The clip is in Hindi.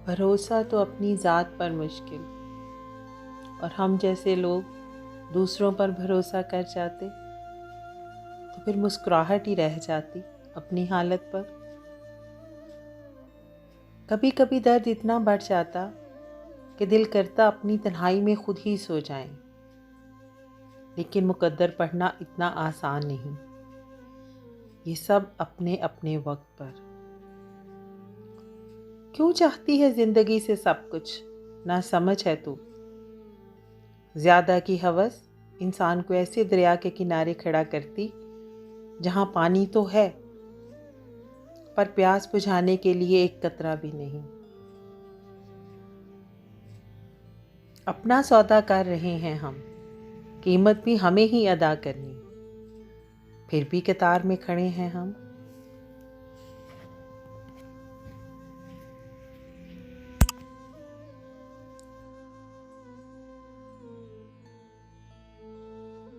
भरोसा तो अपनी ज़ात पर मुश्किल, और हम जैसे लोग दूसरों पर भरोसा कर जाते तो फिर मुस्कुराहट ही रह जाती अपनी हालत पर। कभी कभी दर्द इतना बढ़ जाता कि दिल करता अपनी तन्हाई में खुद ही सो जाएं। लेकिन मुकद्दर पढ़ना इतना आसान नहीं, ये सब अपने अपने वक्त पर। क्यों चाहती है जिंदगी से सब कुछ, ना समझ है तू। ज्यादा की हवस इंसान को ऐसे दरिया के किनारे खड़ा करती जहां पानी तो है पर प्यास बुझाने के लिए एक कतरा भी नहीं। अपना सौदा कर रहे हैं हम, कीमत भी हमें ही अदा करनी। फिर भी कतार में खड़े हैं हम,